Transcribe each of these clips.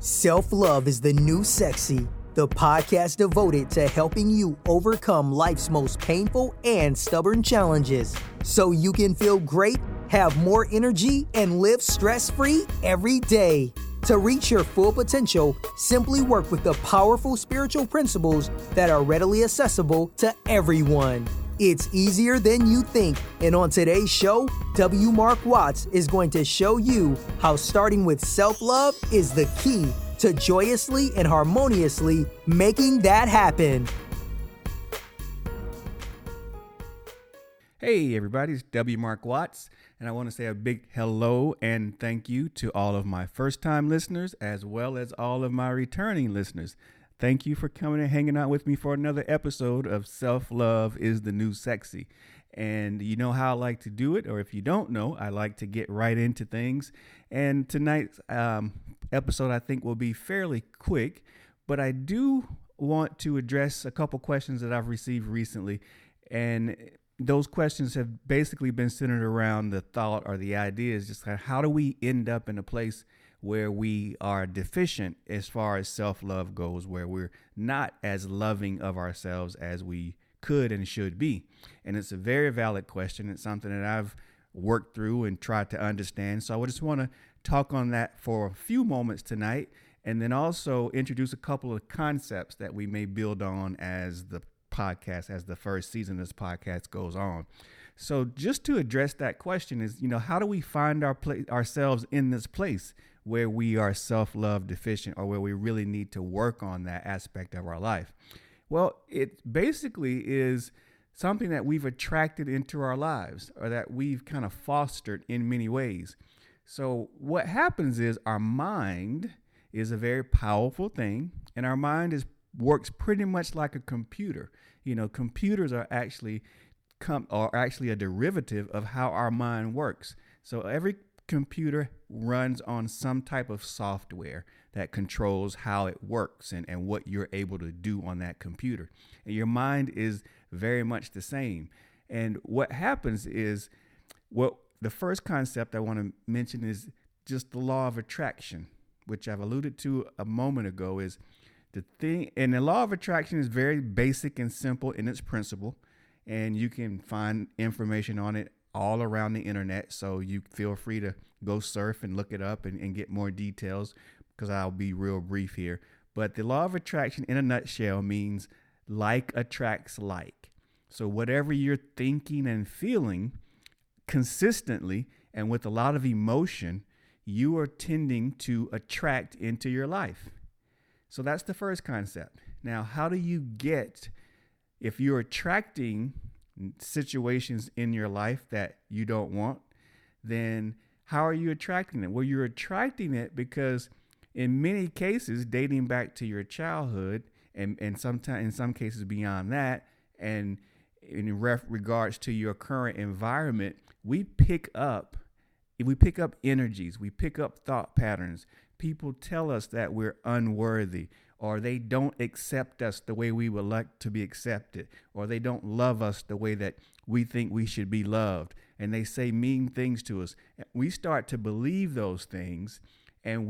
Self-Love is the New Sexy, the podcast devoted to helping you overcome life's most painful and stubborn challenges so you can feel great, have more energy, and live stress-free every day. To reach your full potential, simply work with the powerful spiritual principles that are readily accessible to everyone. It's easier than you think, and on today's show, W. Mark Watts is going to show you how starting with self-love is the key to joyously and harmoniously making that happen. Hey everybody, it's W. Mark Watts, and I want to say a big hello and thank you to all of my first-time listeners as well as all of my returning listeners. Thank you for coming and hanging out with me for another episode of Self-Love is the New Sexy. And you know how I like to do it, or if you don't know, I like to get right into things. And tonight's episode, I think, will be fairly quick, but I do want to address a couple questions that I've received recently. And those questions have basically been centered around the thought or the idea is just how do we end up in a place where we are deficient as far as self-love goes, where we're not as loving of ourselves as we could and should be. And it's a very valid question. It's something that I've worked through and tried to understand. So I just want to talk on that for a few moments tonight, and then also introduce a couple of concepts that we may build on as the podcast, as the first season of this podcast goes on. So just to address that question is, how do we find ourselves in this place where we are self-love deficient, or where we really need to work on that aspect of our life? Well, it basically is something that we've attracted into our lives, or that we've kind of fostered in many ways. So what happens is our mind is a very powerful thing, and our mind works pretty much like a computer. Computers are actually a derivative of how our mind works. So every computer runs on some type of software that controls how it works and what you're able to do on that computer. And your mind is very much the same. And what happens is, the first concept I want to mention is just the law of attraction, which I've alluded to a moment ago. Is the thing, and the law of attraction is very basic and simple in its principle, and you can find information on it all around the internet. So you feel free to go surf and look it up and get more details, because I'll be real brief here. But the law of attraction in a nutshell means like attracts like. So whatever you're thinking and feeling consistently and with a lot of emotion, you are tending to attract into your life. So that's the first concept. Now, how do you if you're attracting situations in your life that you don't want, then how are you attracting it? Well, you're attracting it because in many cases, dating back to your childhood, and sometimes in some cases beyond that, and in regards to your current environment, we pick up energies, we pick up thought patterns. People tell us that we're unworthy, or they don't accept us the way we would like to be accepted, or they don't love us the way that we think we should be loved, and they say mean things to us. We start to believe those things, and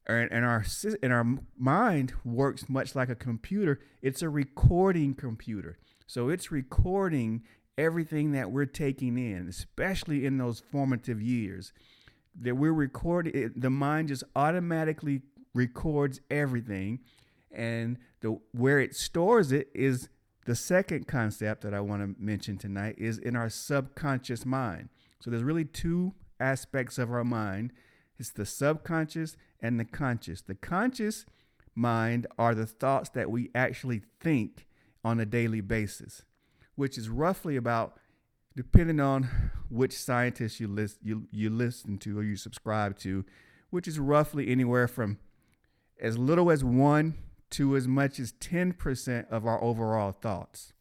our mind works much like a computer. It's a recording computer. So it's recording everything that we're taking in, especially in those formative years. That we're recording, the mind just automatically records everything, and where it stores it is the second concept that I want to mention tonight, is in our subconscious mind. So there's really two aspects of our mind. It's the subconscious and the conscious. The conscious mind are the thoughts that we actually think on a daily basis, which is roughly about, depending on which scientist you listen to or you subscribe to, which is roughly anywhere from as little as 1 to as much as 10% of our overall thoughts.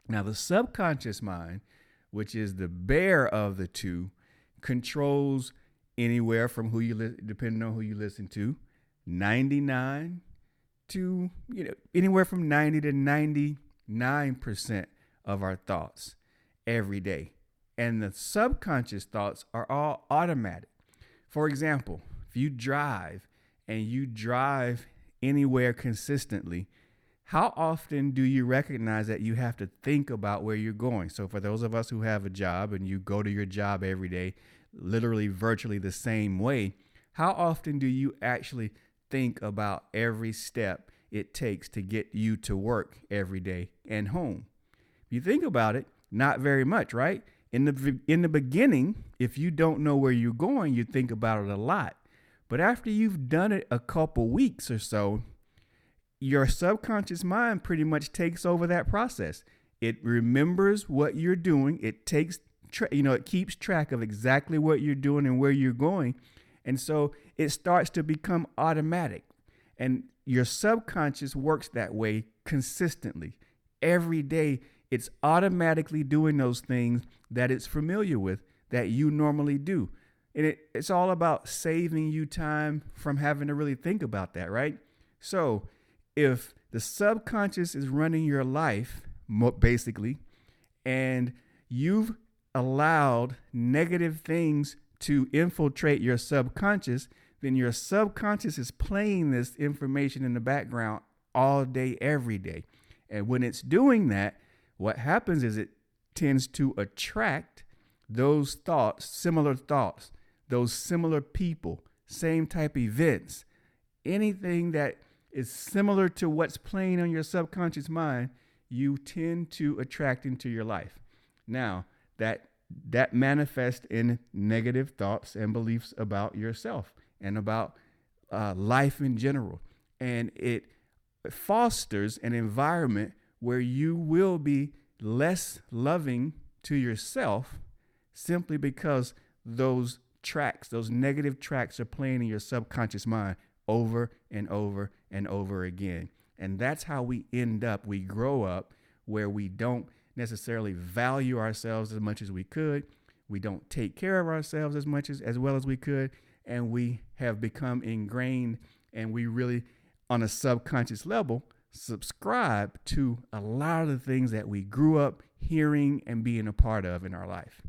Now, the subconscious mind, which is the bear of the two, controls anywhere from depending on who you listen to, 99 to anywhere from 90 to 99% of our thoughts every day. And the subconscious thoughts are all automatic. For example, if you drive and you drive anywhere consistently, how often do you recognize that you have to think about where you're going? So for those of us who have a job and you go to your job every day, literally virtually the same way, how often do you actually think about every step it takes to get you to work every day and home? If you think about it, not very much, right? In the beginning, if you don't know where you're going, you think about it a lot. But after you've done it a couple weeks or so, your subconscious mind pretty much takes over that process. It remembers what you're doing. It takes, it keeps track of exactly what you're doing and where you're going. And so it starts to become automatic. And your subconscious works that way consistently. Every day, it's automatically doing those things that it's familiar with, that you normally do. And it's all about saving you time from having to really think about that, right? So if the subconscious is running your life, basically, and you've allowed negative things to infiltrate your subconscious, then your subconscious is playing this information in the background all day, every day. And when it's doing that, what happens is it tends to attract those thoughts, those similar people, same type events, anything that is similar to what's playing on your subconscious mind, you tend to attract into your life. Now, that manifests in negative thoughts and beliefs about yourself and about life in general. And it fosters an environment where you will be less loving to yourself simply because those negative tracks are playing in your subconscious mind over and over and over again. And that's how we grow up where we don't necessarily value ourselves as much as we could. We don't take care of ourselves as well as we could. And we have become ingrained, and we really, on a subconscious level, subscribe to a lot of the things that we grew up hearing and being a part of in our life.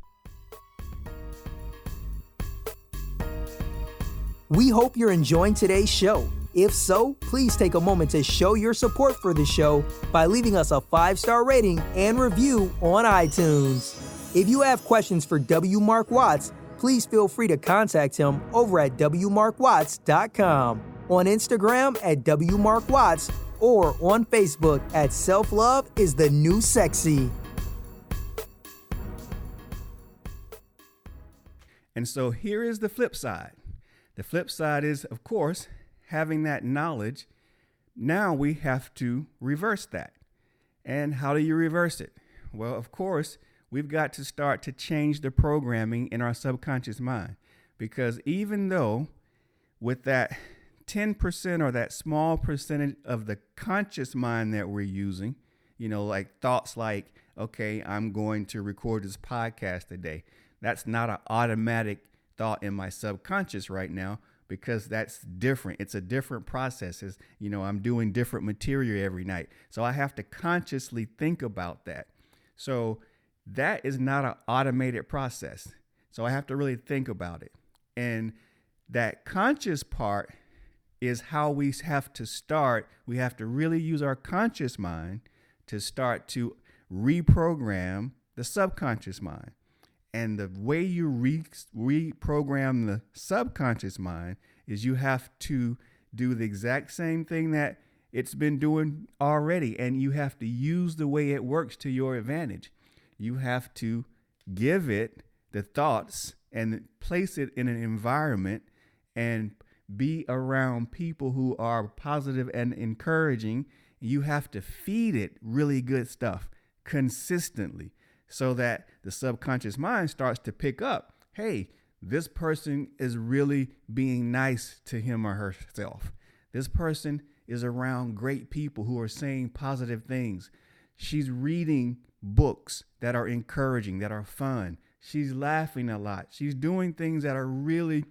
We hope you're enjoying today's show. If so, please take a moment to show your support for the show by leaving us a 5-star rating and review on iTunes. If you have questions for W. Mark Watts, please feel free to contact him over at wmarkwatts.com, on Instagram at wmarkwatts, or on Facebook at Self-Love is the New Sexy. And so here is the flip side. The flip side is, of course, having that knowledge. Now we have to reverse that. And how do you reverse it? Well, of course, we've got to start to change the programming in our subconscious mind. Because even though with that 10% or that small percentage of the conscious mind that we're using, like thoughts like, okay, I'm going to record this podcast today. That's not an automatic thought in my subconscious right now, because that's different. It's a different process. I'm doing different material every night. So I have to consciously think about that. So that is not an automated process. So I have to really think about it. And that conscious part is how we have to start. We have to really use our conscious mind to start to reprogram the subconscious mind. And the way you reprogram the subconscious mind is you have to do the exact same thing that it's been doing already. And you have to use the way it works to your advantage. You have to give it the thoughts and place it in an environment and be around people who are positive and encouraging. You have to feed it really good stuff consistently so that the subconscious mind starts to pick up, hey, this person is really being nice to him or herself. This person is around great people who are saying positive things. She's reading books that are encouraging, that are fun. She's laughing a lot. She's doing things that really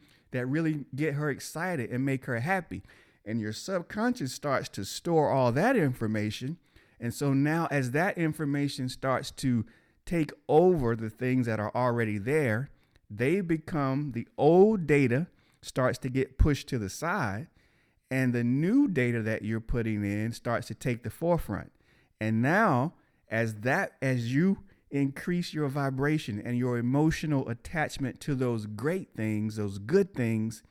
get her excited and make her happy. And your subconscious starts to store all that information. And so now as that information starts to take over the things that are already there, they become, the old data starts to get pushed to the side, and the new data that you're putting in starts to take the forefront. And now, as you increase your vibration and your emotional attachment to those great things, those good things,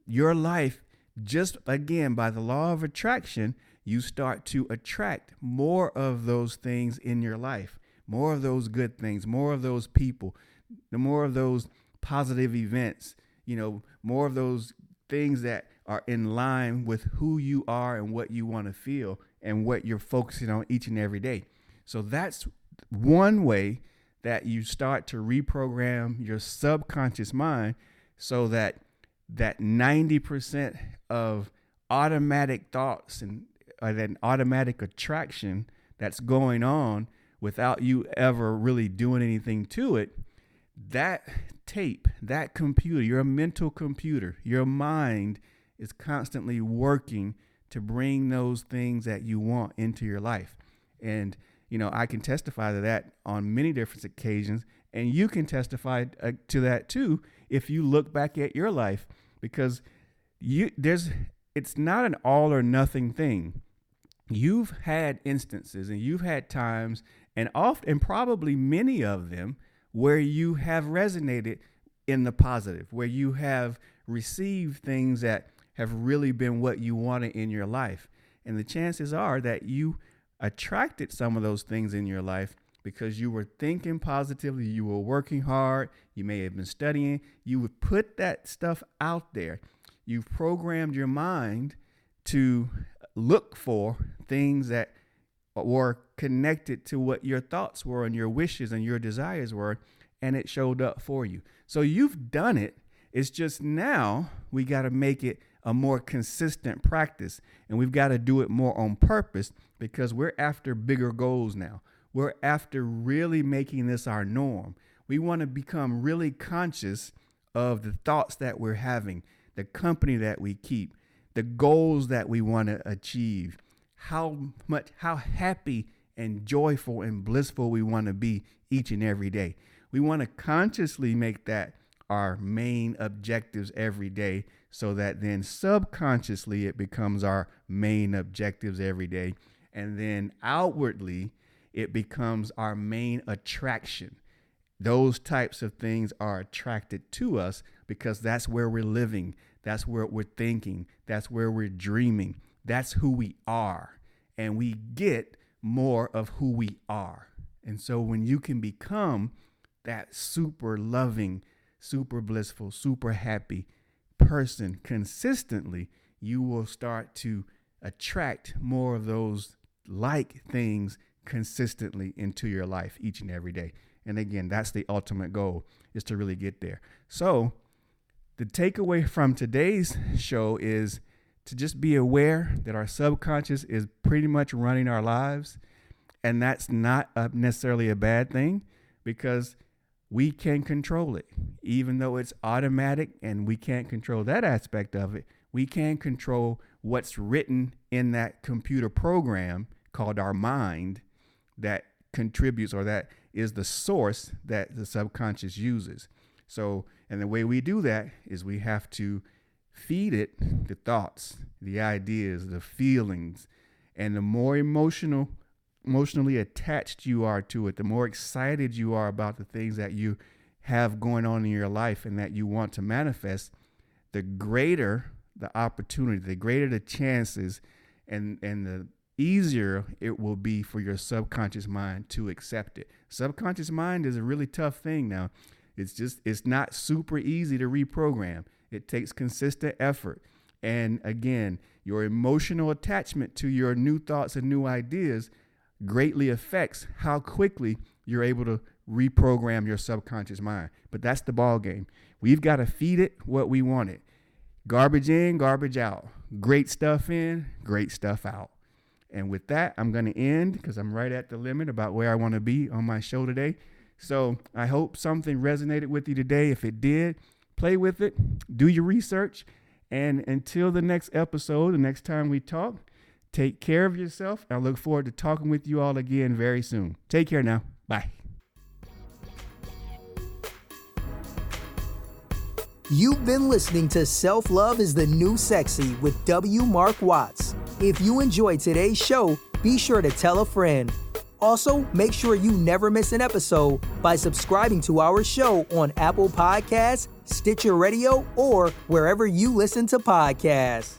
your life, just again, by the law of attraction, you start to attract more of those things in your life, more of those good things, more of those people, more of those positive events, more of those things that are in line with who you are and what you want to feel and what you're focusing on each and every day. So that's one way that you start to reprogram your subconscious mind, so that 90% of automatic thoughts and that automatic attraction that's going on without you ever really doing anything to it, that tape, that computer, your mental computer, your mind is constantly working to bring those things that you want into your life. And, I can testify to that on many different occasions, and you can testify to that too if you look back at your life, because it's not an all or nothing thing. You've had instances and you've had times, and often, probably many of them, where you have resonated in the positive, where you have received things that have really been what you wanted in your life. And the chances are that you attracted some of those things in your life because you were thinking positively, you were working hard, you may have been studying, you would put that stuff out there. You've programmed your mind to look for things that were connected to what your thoughts were and your wishes and your desires were, and it showed up for you. So you've done it. It's just now we got to make it a more consistent practice, and we've got to do it more on purpose, because we're after bigger goals now. We're after really making this our norm. We want to become really conscious of the thoughts that we're having, the company that we keep, the goals that we want to achieve, how happy and joyful and blissful we want to be each and every day. We want to consciously make that our main objectives every day, so that then subconsciously it becomes our main objectives every day. And then outwardly, it becomes our main attraction. Those types of things are attracted to us because that's where we're living. That's where we're thinking. That's where we're dreaming. That's who we are. And we get more of who we are. And so when you can become that super loving, super blissful, super happy person consistently, you will start to attract more of those like things consistently into your life each and every day. And again, that's the ultimate goal, is to really get there. So the takeaway from today's show is to just be aware that our subconscious is pretty much running our lives. And that's not necessarily a bad thing, because we can control it. Even though it's automatic and we can't control that aspect of it, we can control what's written in that computer program called our mind that contributes, or that is the source that the subconscious uses. So, and the way we do that is we have to feed it the thoughts, the ideas, the feelings, and the more emotionally attached you are to it, the more excited you are about the things that you have going on in your life and that you want to manifest, the greater the opportunity, the greater the chances, and the easier it will be for your subconscious mind to accept it. Subconscious mind is a really tough thing now. It's not super easy to reprogram. It takes consistent effort. And again, your emotional attachment to your new thoughts and new ideas greatly affects how quickly you're able to reprogram your subconscious mind. But that's the ball game. We've got to feed it what we want it. Garbage in, garbage out. Great stuff in, great stuff out. And with that, I'm going to end, because I'm right at the limit about where I want to be on my show today. So I hope something resonated with you today. If it did, play with it, do your research. And until the next episode, the next time we talk, take care of yourself. I look forward to talking with you all again very soon. Take care now. Bye. You've been listening to Self-Love is the New Sexy with W. Mark Watts. If you enjoyed today's show, be sure to tell a friend. Also, make sure you never miss an episode by subscribing to our show on Apple Podcasts, Stitcher Radio, or wherever you listen to podcasts.